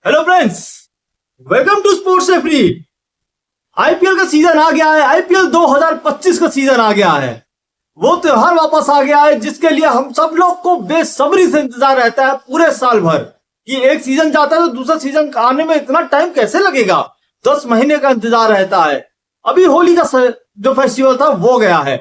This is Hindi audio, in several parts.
Hello friends, welcome to sports referee. IPL का सीजन आ गया है। आईपीएल 2025 का सीजन आ गया है। वो त्योहार वापस आ गया है जिसके लिए हम सब लोग को बेसब्री से इंतजार रहता है पूरे साल भर कि एक सीजन जाता है तो दूसरा सीजन आने में इतना टाइम कैसे लगेगा। 10 महीने का इंतजार रहता है। अभी होली का जो फेस्टिवल था वो गया है,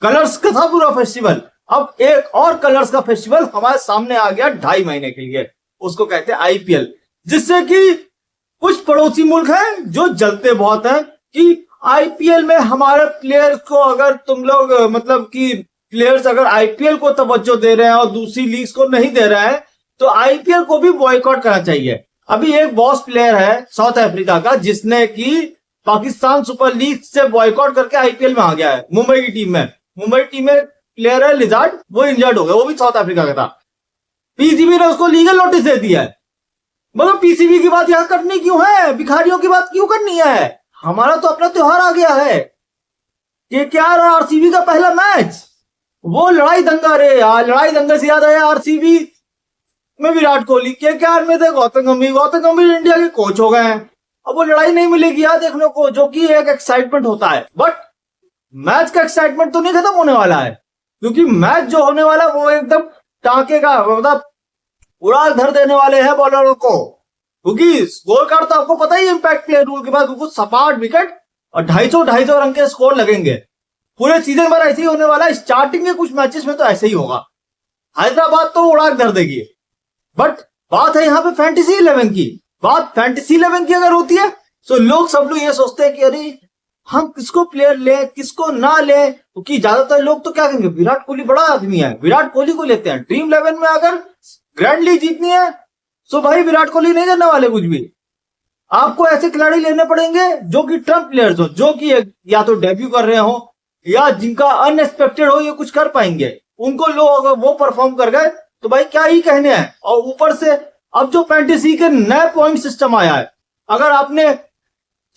कलर्स का था पूरा फेस्टिवल। अब एक और कलर्स का फेस्टिवल हमारे सामने आ गया 2.5 महीने के लिए, उसको कहते हैं आईपीएल। जिससे कि कुछ पड़ोसी मुल्क हैं जो जलते बहुत हैं कि आईपीएल में हमारे प्लेयर्स को अगर तुम लोग मतलब कि प्लेयर्स अगर आईपीएल को तवज्जो दे रहे हैं और दूसरी लीग्स को नहीं दे रहे हैं तो आईपीएल को भी बॉयकॉट करना चाहिए। अभी एक बॉस प्लेयर है साउथ अफ्रीका का जिसने कि पाकिस्तान सुपर लीग से बॉयकॉट करके आईपीएल में आ गया है। मुंबई की टीम में प्लेयर है लिजार्ड, वो इंजर्ड हो गया, वो भी साउथ अफ्रीका का था। पीसीबी ने उसको लीगल नोटिस दे दिया है। मगर पीसीबी की बात यहां करनी क्यों है? भिखारियों की बात क्यों करनी है? हमारा तो अपना त्योहार आ गया है। केकेआर और आरसीबी का पहला मैच, वो लड़ाई दंगा रे यार। लड़ाई दंगे से याद आया, आरसीबी में विराट कोहली, केकेआर में थे गौतम गंभीर इंडिया के कोच हो गए हैं। अब वो लड़ाई नहीं मिलेगी यार देखने को, जो कि एक एक्साइटमेंट होता है। बट मैच का एक्साइटमेंट तो नहीं खत्म होने वाला है, क्योंकि मैच जो होने वाला है वो एकदम टांके का मतलब उड़ा धर देने वाले हैं बॉलरों को। क्योंकि स्कोर कार्ड तो आपको पता ही है, इंपैक्ट प्लेयर रूल के बाद कुछ सपाट विकेट और 250 रन के स्कोर लगेंगे। पूरे सीजन भर ऐसे ही होने वाला है। स्टार्टिंग के कुछ मैचेस में तो ऐसे ही होगा। हैदराबाद तो उड़ा धर देगी। बट बात है यहाँ पे फैंटेसी 11 की। बात फैंटेसी 11 की अगर होती है तो सब लोग ये सोचते हैं कि अरे हम किसको प्लेयर ले किसको ना ले, क्योंकि ज्यादातर लोग तो क्या कहेंगे, विराट कोहली बड़ा आदमी है, विराट कोहली को लेते हैं। ड्रीम 11 में अगर ग्रैंड लीग जीतनी है तो भाई विराट कोहली नहीं करने वाले कुछ भी। आपको ऐसे खिलाड़ी लेने पड़ेंगे जो कि ट्रम्प प्लेयर्स हो, जो कि या तो डेब्यू कर रहे हो या जिनका अनएक्सपेक्टेड हो, ये कुछ कर पाएंगे। उनको लोग अगर वो परफॉर्म कर गए तो भाई क्या ही कहने हैं। और ऊपर से अब जो फैंटेसी के नए पॉइंट सिस्टम आया है, अगर आपने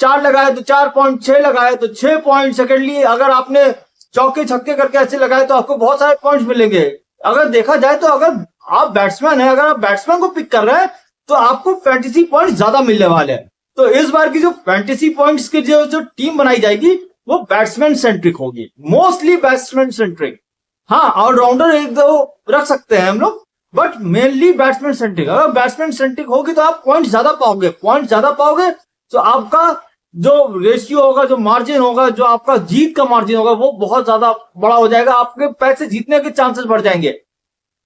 4 लगाए तो 4 पॉइंट, 6 लगाए तो 6 पॉइंट। सेकेंडली अगर आपने चौके छक्के करके ऐसे लगाए तो आपको बहुत सारे पॉइंट्स मिलेंगे। अगर देखा जाए तो अगर आप बैट्समैन है, अगर आप बैट्समैन को पिक कर रहे हैं तो आपको फैंटेसी पॉइंट्स ज्यादा मिलने वाले हैं। तो इस बार की जो फैंटेसी पॉइंट्स की जो टीम बनाई जाएगी वो बैट्समैन सेंट्रिक होगी, मोस्टली बैट्समैन सेंट्रिक। हाँ, ऑलराउंडर एक दो रख सकते हैं हम लोग, बट मेनली बैट्समैन सेंट्रिक। अगर बैट्समैन सेंट्रिक होगी तो आप पॉइंट ज्यादा पाओगे तो आपका जो रेशियो होगा, जो मार्जिन होगा, जो आपका जीत का मार्जिन होगा वो बहुत ज्यादा बड़ा हो जाएगा। आपके पैसे जीतने के चांसेस बढ़ जाएंगे।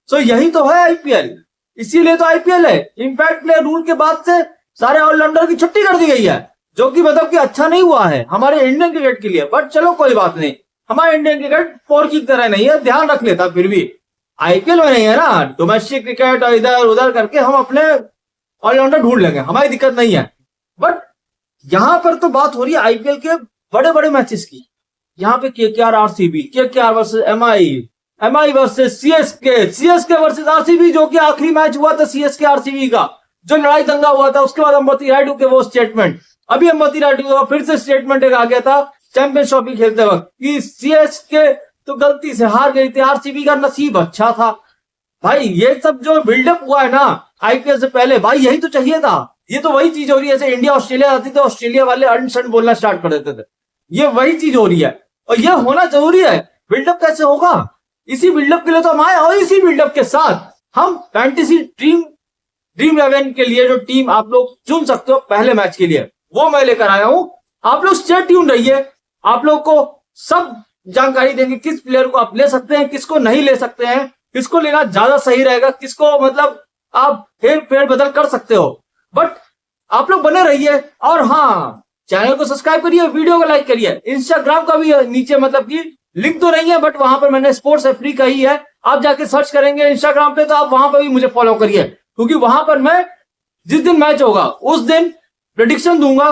तो यही तो है आईपीएल, इसीलिए तो आईपीएल है। इंपैक्ट प्लेयर रूल के बाद से सारे ऑलराउंडर की छुट्टी कर दी गई है, जो कि मतलब कि अच्छा नहीं हुआ है हमारे इंडियन क्रिकेट के लिए। बट चलो कोई बात नहीं, हमारा इंडियन क्रिकेट पोर्की की तरह नहीं है, ध्यान रख लेता। फिर भी आईपीएल में नहीं है ना, डोमेस्टिक क्रिकेट और इधर उधर करके हम अपने ऑलराउंडर ढूंढ लेंगे, हमारी दिक्कत नहीं है। बट यहां पर तो बात हो रही है आईपीएल के बड़े बड़े मैचेस की। यहाँ पे KKR RCB, KKR versus MI versus CSK versus RCB, जो कि आखिरी मैच हुआ था सीएसके आरसीबी का, जो लड़ाई दंगा हुआ था। उसके बाद अंबती रायडू के वो स्टेटमेंट, अभी अंबती रायडू का फिर से स्टेटमेंट एक आ गया था चैंपियंस ट्रॉफी खेलते वक्त कि सीएसके तो गलती से हार गई थी, आरसीबी का नसीब अच्छा था। भाई ये सब जो बिल्डअप हुआ है ना आईपीएल से पहले, भाई यही तो चाहिए था। ये तो वही चीज हो रही है, जैसे इंडिया ऑस्ट्रेलिया आती थी, ऑस्ट्रेलिया वाले अनशन बोलना स्टार्ट कर देते थे। ये वही चीज हो रही है और ये होना जरूरी है। बिल्डअप कैसे होगा? इसी बिल्डअप के लिए तो हम आए, और इसी बिल्डअप के साथ हम फैंटेसी ड्रीम 11 के लिए जो टीम आप लोग चुन सकते हो पहले मैच के लिए, वो मैं लेकर आया हूं। आप लोग स्टे ट्यून रहिए, आप लोग को सब जानकारी देंगे किस प्लेयर को आप ले सकते हैं, किसको नहीं ले सकते हैं, किसको लेना ज्यादा सही रहेगा, किसको मतलब आप फेर बदल कर सकते हो। बट आप लोग बने रहिए। और हाँ, चैनल को सब्सक्राइब करिए, वीडियो को लाइक करिए। इंस्टाग्राम का भी नीचे मतलब कि लिंक तो नहीं है, बट वहां पर मैंने स्पोर्ट्स रेफरी का ही है। आप जाके सर्च करेंगे इंस्टाग्राम पे तो आप वहां पर भी मुझे फॉलो करिए, क्योंकि वहां पर मैं जिस दिन मैच होगा उस दिन प्रेडिक्शन दूंगा।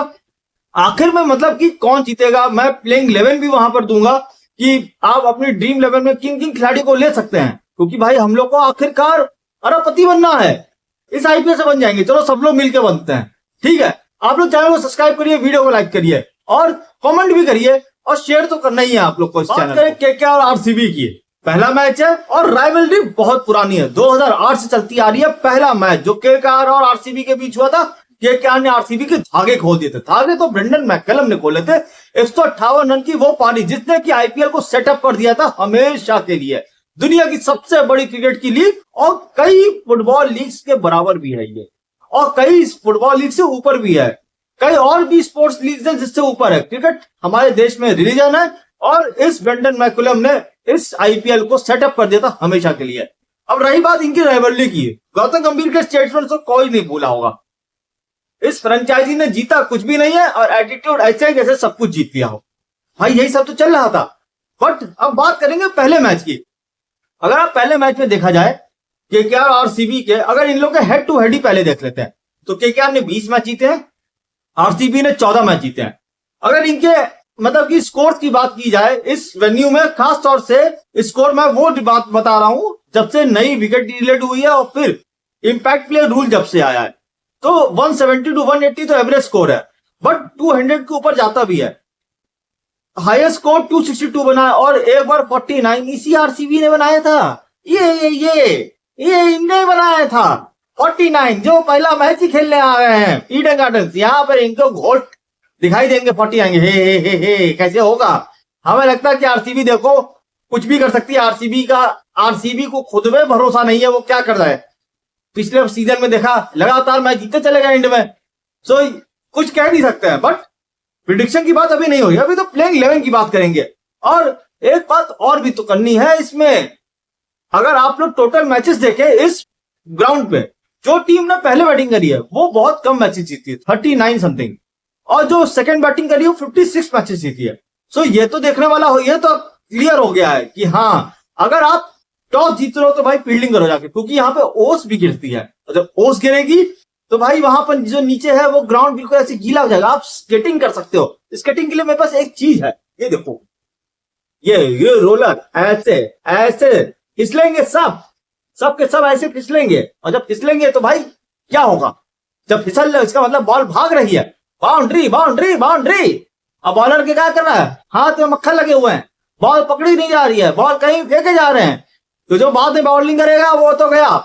आखिर में मतलब कि कौन जीतेगा, मैं प्लेइंग 11 भी वहां पर दूंगा कि आप अपनी ड्रीम 11 में किन किन खिलाड़ी को ले सकते हैं। क्योंकि भाई हम लोग को आखिरकार अरबपति बनना है, इस आईपीएल से बन जाएंगे। चलो सब लोग मिलकर बनते हैं, ठीक है। आप लोग चैनल को सब्सक्राइब करिए, वीडियो को लाइक करिए और कमेंट भी करिए, और शेयर तो करना ही है आप लोग को इस चैनल को। केकेआर और आरसीबी की पहला मैच है और राइवलरी बहुत पुरानी है, 2008 से चलती आ रही है। पहला मैच जो केकेआर और आरसीबी के बीच हुआ था केकेआर ने आरसीबी के धागे खोल दिए थे। धागे तो ब्रेंडन मैककलम ने खोले थे। 158 रन की वो पारी जिसने कि आईपीएल को सेटअप कर दिया था हमेशा के लिए। दुनिया की सबसे बड़ी क्रिकेट की लीग और कई फुटबॉल लीग्स के बराबर भी है ये, और कई फुटबॉल लीग से ऊपर भी है। कई और भी स्पोर्ट्स लीग है जिससे ऊपर है। क्रिकेट हमारे देश में रिलीजन है और इस ब्रेंडन मैककलम ने इस आईपीएल को सेटअप कर दिया था हमेशा के लिए। अब रही बात इनकी राइवलरी की, गौतम गंभीर के स्टेटमेंट तो कोई नहीं भूला होगा। इस फ्रेंचाइजी ने जीता कुछ भी नहीं है और एटीट्यूड ऐसे जैसे सब कुछ जीत लिया हो। भाई यही सब तो चल रहा था। बट अब बात करेंगे पहले मैच की। अगर आप पहले मैच में देखा जाए केकेआर और आरसीबी के, अगर इन लोग के हेड टू हेड ही पहले देख लेते हैं तो केकेआर ने 20 मैच जीते हैं, आरसीबी ने 14 मैच जीते हैं। अगर इनके मतलब कि स्कोर की बात की जाए इस वेन्यू में, खास तौर से स्कोर में वो बात बता रहा हूं जब से नई विकेट डिलीट हुई है और फिर इंपैक्ट प्लेयर रूल जब से आया है, तो 170 to 180 तो एवरेज स्कोर है, बट 200 के ऊपर जाता भी है। हाईएस्ट स्कोर 262 बना है और एक बार 49 इसी आरसीबी ने बनाया था। ये इनने बनाया था 49, जो पहला मैच ही खेलने आ गए हैं ईडन गार्डन्स। यहाँ पर इनको घोट दिखाई देंगे 40 आएंगे। हे कैसे होगा? हमें लगता है कि आरसीबी देखो कुछ भी कर सकती है। आरसीबी को खुद में भरोसा नहीं है, वो क्या कर रहा है। पिछले सीजन में देखा लगातार मैच जीतते चले गए एंड में, सो कुछ कह नहीं सकते हैं। बट प्रिडिक्शन की बात अभी नहीं होगी, अभी तो प्लेइंग 11 की बात करेंगे। और एक बात और भी तो करनी है इसमें, अगर आप लोग टोटल मैचेस देखें इस ग्राउंड पे, जो टीम ने पहले बैटिंग करी है वो बहुत कम मैचेस जीती है, 39 समथिंग, और जो सेकंड बैटिंग करी है वो 56 मैचेस जीती है। सो ये तो देखने वाला हो, ये तो क्लियर हो गया है कि हाँ, अगर आप टॉस जीत रहे हो तो भाई फील्डिंग करो जाके, क्योंकि यहाँ पे ओस भी गिरती है। जब ओस गिरेगी तो भाई वहां पर जो नीचे है वो ग्राउंड बिल्कुल ऐसे गीला हो जाएगा। आप स्केटिंग कर सकते हो। स्केटिंग के लिए मेरे पास एक चीज है, ये देखो, ये रोलर ऐसे ऐसे फिसलेंगे, सब के सब ऐसे फिसलेंगे, और जब फिसलेंगे तो भाई क्या होगा, जब फिसल रहे इसका मतलब बॉल भाग रही है, बाउंड्री बाउंड्री बाउंड्री। अब बॉलर के क्या कर रहा है, हाथ में मक्खन लगे हुए हैं, बॉल पकड़ी नहीं जा रही है, बॉल कहीं फेंके जा रहे हैं, तो जो बाद में बॉलिंग करेगा वो तो गया।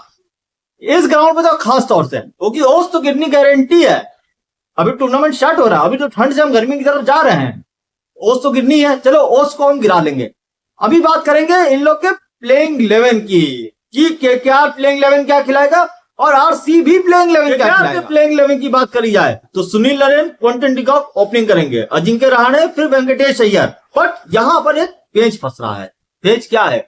इस ग्राउंड पे तो खास तौर से, क्योंकि ओस तो गिरनी गारंटी है। अभी टूर्नामेंट स्टार्ट हो रहा है, अभी तो ठंड से हम गर्मी की तरफ जा रहे हैं, ओस तो गिरनी है। चलो ओस को हम गिरा लेंगे। अभी बात करेंगे इन लोग के प्लेइंग 11 की, कि केकेआर प्लेइंग 11 क्या खिलाएगा और आरसीबी प्लेइंग 11 क्या खिलाएगा। प्लेइंग 11 की बात करी जाए तो Sunil Narine, Quinton de Kock opening करेंगे, अजिंक्य रहाणे, फिर वेंकटेश अय्यर। बट यहां पर एक पेच फंस रहा है। पेच क्या है,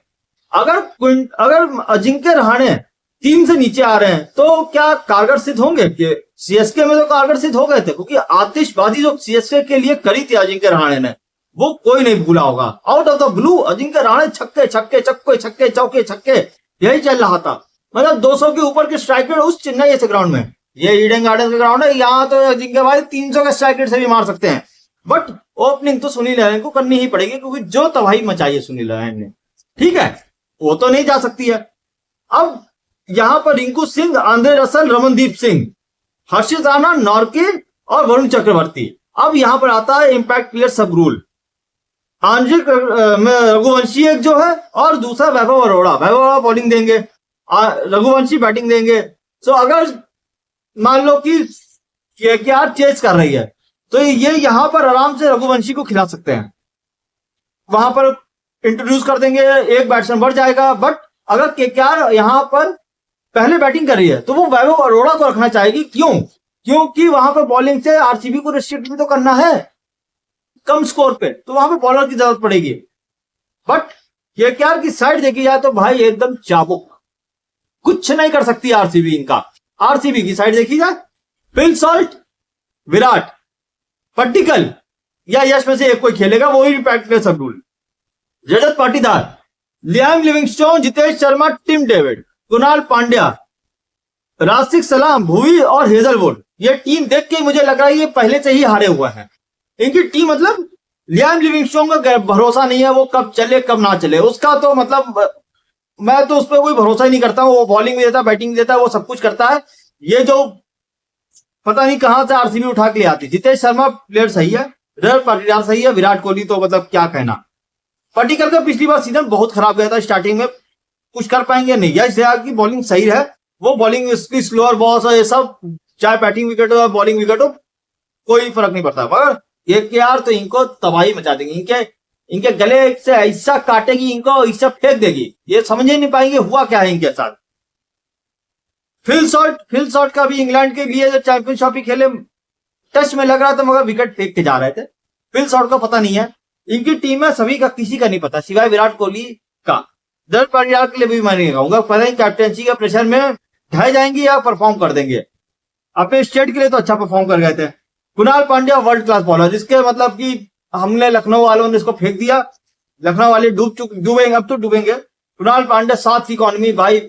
अगर अजिंक्य रहाणे टीम से नीचे आ रहे हैं तो क्या कारगर सिद्ध होंगे? कि सीएसके में तो कारगर सिद्ध हो गए थे, क्योंकि आतिशबाजी जो सीएसके के लिए करी थी अजिंक्य रहाणे ने, वो कोई नहीं भूला होगा। Out of the blue Ajinkya Rahane छक्के छक्के चक्के छक्के चौके छक्के, यही चल रहा था। मतलब 200 के ऊपर के स्ट्राइक रेट उस चेन्नई ऐसे ग्राउंड में, ये ईडन गार्डन का ग्राउंड है, यहाँ तो अजिंक्य भाई 300 के स्ट्राइक रेट से भी मार सकते हैं। बट ओपनिंग तो सुनील नरेन को करनी ही पड़ेगी, क्योंकि जो तबाही मचाई है सुनील नरेन ने, ठीक है, वो तो नहीं जा सकती है। अब यहां पर रिंकू सिंह, आंद्रे रसल, रमनदीप सिंह, हर्षित राणा, नॉर्के और वरुण चक्रवर्ती। अब यहां पर आता है इंपैक्ट प्लेयर सब रूल। आंद्रिक रघुवंशी एक जो है और दूसरा वैभव अरोड़ा। वैभव अरोड़ा बॉलिंग देंगे, रघुवंशी बैटिंग देंगे। तो अगर मान लो कि केकेआर चेज कर रही है तो ये यहां पर आराम से रघुवंशी को खिला सकते हैं, वहां पर इंट्रोड्यूस कर देंगे, एक बैट्समैन बढ़ जाएगा। बट अगर केकेआर यहां पर पहले बैटिंग कर रही है तो वो वैभव अरोड़ा को रखना चाहेगी। क्यों? क्योंकि वहां पर बॉलिंग से आरसीबी को रिस्ट्रिक्ट भी तो करना है कम स्कोर पे, तो वहां पे बॉलर की जरूरत पड़ेगी। बट केकेआर की साइड देखी जाए तो भाई एकदम चाबुक, कुछ नहीं कर सकती आरसीबी इनका। आरसीबी की साइड देखी जाए, फिल सॉल्ट, विराट, पट्टिकल या यश में से एक कोई खेलेगा, वो ही इंपैक्ट प्लेयर सब rule. Rajat Patidar, Liam Livingstone, Jitesh Sharma, Tim David, Krunal Pandya, Rasikh Salam, Bhuvi और हेजलवुड। ये टीम देख के मुझे लग रहा है ये पहले से ही हारे हुए हैं। इनकी टीम मतलब लियाम लिविंगस्टोन का भरोसा नहीं है, वो कब चले कब ना चले, उसका तो मतलब मैं तो उस पर कोई भरोसा ही नहीं करता हूं। वो बॉलिंग भी देता है, बैटिंग भी देता है, वो सब कुछ करता है। ये जो पता नहीं कहां से आरसीबी उठा के ले आती। जितेश शर्मा प्लेयर सही है, रजत पाटीदार सही है, विराट कोहली तो मतलब क्या कहना। पाटीकर का पिछली बार सीजन बहुत खराब गया था, स्टार्टिंग में कुछ कर पाएंगे नहीं। यश दयाल की बॉलिंग सही है, वो बॉलिंग इसकी स्लोअर बॉल्स और ये सब चाहे बैटिंग विकेट हो या बॉलिंग विकेट हो, कोई फर्क नहीं पड़ता। मगर केकेआर तो इनको तबाही मचा देंगे, इनके गले से ऐसा काटेगी, इनको ऐसा फेंक देगी, ये समझ ही नहीं पाएंगे हुआ क्या है इनके साथ। फिल शॉर्ट का भी इंग्लैंड के लिए जब चैंपियनशिप खेले, टेस्ट में लग रहा था मगर विकेट फेंक के जा रहे थे। फिल शॉर्ट का पता नहीं है, इनकी टीम में सभी का किसी का नहीं पता सिवाय विराट कोहली का। जरूर पाटियार के लिए भी मैं नहीं कहूंगा, पता नहीं कैप्टनसी के प्रेशर में ढह जाएंगे या परफॉर्म कर देंगे। अपने स्टेट के लिए तो अच्छा परफॉर्म कर गए थे। Kunal Pandya world class bowler, जिसके मतलब कि हमने लखनऊ वालों ने इसको फेंक दिया, लखनऊ वाले डूबेंगे, अब तो डूबेंगे। कुणाल पांड्या 7 इकोनॉमी भाई,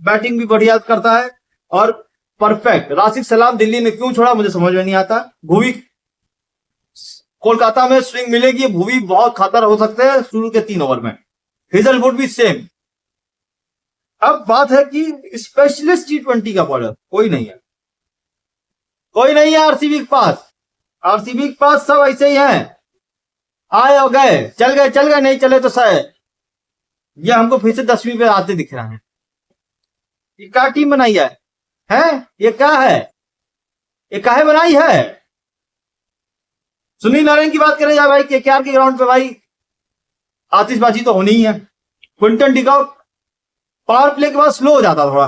बैटिंग भी बढ़िया करता है और परफेक्ट। राशिद सलाम दिल्ली में क्यों छोड़ा मुझे समझ में नहीं आता। भुवी कोलकाता में स्विंग मिलेगी, भुवी बहुत खतर हो सकते हैं शुरू के 3 ओवर में। हेजलवुड भी सेम। अब बात है कि स्पेशलिस्ट T20 का बॉलर कोई नहीं है, कोई नहीं है आरसीबी के पास। आरसीबी के पास सब ऐसे ही हैं, आए और गए, चल गए, नहीं चले तो शायद ये हमको फिर से 10वीं पे आते दिख रहा है। ये क्या टीम बनाई है? ये क्या है? ये काहे बनाई है? सुनील नारायण की बात करें जाए भाई, केकेआर के ग्राउंड पे भाई आतिशबाजी तो होनी ही है। क्विंटन डिकॉक पावर प्ले के बाद स्लो हो जाता थोड़ा,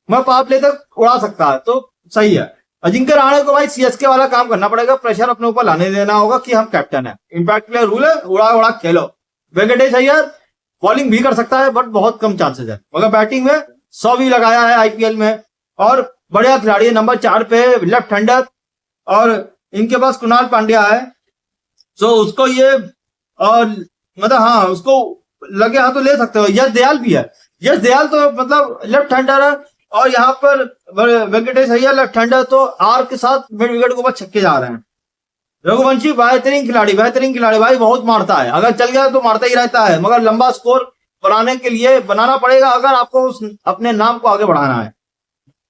मैं पावर प्ले तक उड़ा सकता है तो सही है। अजिंक्य रहाणे को भाई सीएसके वाला काम करना पड़ेगा, प्रेशर अपने ऊपर लाने देना होगा कि हम कैप्टन है, इंपैक्ट प्लेयर रूल है, उड़ा खेलो। वेंकटेश अय्यर बॉलिंग भी कर सकता है बट बहुत कम चांसेस है, मगर बैटिंग में 100 भी लगाया है आईपीएल में और बढ़िया खिलाड़ी है। नंबर 4 पे लेफ्ट हैंडर और इनके पास कुणाल पांड्या है, सो उसको ये और मतलब हाँ उसको लगे हाथ तो ले सकते हो। यश दयाल भी है, यश दयाल तो मतलब लेफ्ट हैंडर है और यहाँ पर वेंकटेश अय्यर लेफ्ट हैंडर, तो आर के साथ मिड विकेट के ऊपर छक्के जा रहे हैं। रघुवंशी बेहतरीन खिलाड़ी भाई, बहुत मारता है, अगर चल गया तो मारता ही रहता है, मगर लंबा स्कोर बनाने के लिए बनाना पड़ेगा अगर आपको अपने नाम को आगे बढ़ाना है।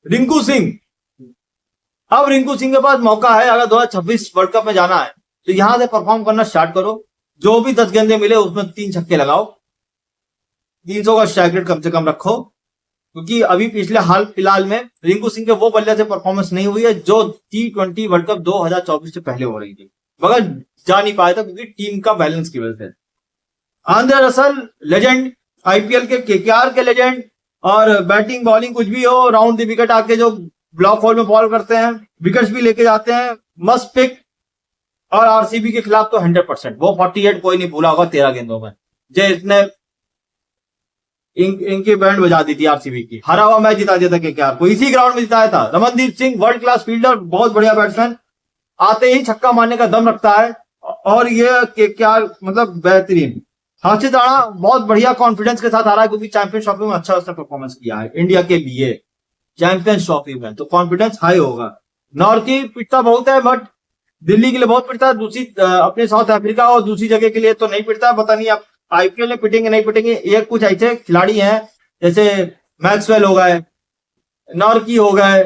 रिंकू सिंह, अब रिंकू सिंह के पास मौका है, अगर 2026 वर्ल्ड कप में जाना है तो यहां से परफॉर्म करना स्टार्ट करो। जो भी 10 गेंदे मिले उसमें 3 छक्के लगाओ, 300 का स्ट्राइक रेट कम से कम रखो, क्योंकि अभी पिछले हाल फिलहाल में रिंकू सिंह के वो बल्ले से परफॉर्मेंस नहीं हुई है जो T20 वर्ल्ड कप 2024 से पहले हो रही थी, मगर जा नहीं पाया था क्योंकि टीम का बैलेंस की वजह से। आंद्रे रसल लेजेंड, आईपीएल के केकेआर के लेजेंड, और बैटिंग बॉलिंग कुछ भी हो, राउंड द विकेट आके जो ब्लॉक होल में बॉल करते हैं, विकेट्स भी लेके जाते हैं, मस्ट पिक। और आरसीबी के खिलाफ तो 100% वो 48 कोई नहीं भूला होगा 13 गेंदों में, जो इसने इनकी बैंड बजा दी थी आरसीबी की, हरा हुआ मैच जिता दिया था केकेआर को, इसी ग्राउंड में जिताया था। Ramandeep Singh world class fielder, बहुत बढ़िया बैट्समैन, आते ही छक्का मारने का दम रखता है और ये केकेआर मतलब बेहतरीन। हर्षित राणा बहुत बढ़िया कॉन्फिडेंस के साथ आ रहा है क्योंकि चैंपियंस ट्रॉफी में अच्छा उसने परफॉर्मेंस किया है इंडिया के लिए, चैंपियंस ट्रॉफी में तो कॉन्फिडेंस हाई होगा। नॉर्की पिटता बहुत है बट दिल्ली के लिए बहुत पिटता है, दूसरी अपने साउथ अफ्रीका और दूसरी जगह के लिए तो नहीं पिटता। पता नहीं आप आईपीएल में पिटेंगे नहीं पिटेंगे। ये कुछ ऐसे खिलाड़ी हैं जैसे मैक्सवेल हो गए, नॉर्की हो गए,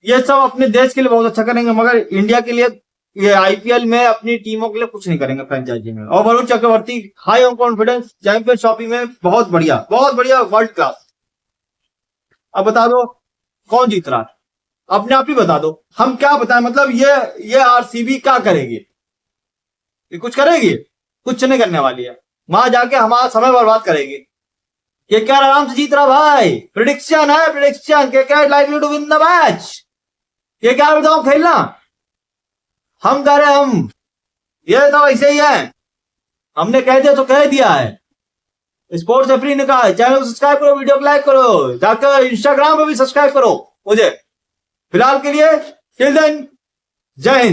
ये सब अपने देश के लिए बहुत अच्छा करेंगे, मगर इंडिया के लिए ये आईपीएल में अपनी टीमों के लिए कुछ नहीं करेंगे फ्रेंचाइजी में। और Varun Chakravarthy high on confidence, Champions Trophy में बहुत बढ़िया वर्ल्ड क्लास। अब बता दो कौन जीत रहा है, अपने आप ही बता दो, हम क्या बताएं। मतलब ये आरसीबी क्या करेगी? ये कुछ करेगी? कुछ नहीं करने वाली है, वहां जाके हमारा समय बर्बाद करेगी। क्या आराम से जीत रहा भाई, प्रेडिक्शन है प्रेडिक्शन, क्या likely to win the match, क्या बताओ खेलना हम कह रहे हम, ये तो ऐसे ही है, हमने कह दिया तो कह दिया है। स्पोर्ट्स रेफरी ने कहा है चैनल को सब्सक्राइब करो, वीडियो को लाइक करो, जाकर इंस्टाग्राम पे भी सब्सक्राइब करो मुझे। फिलहाल के लिए टिल देन जय हिंद।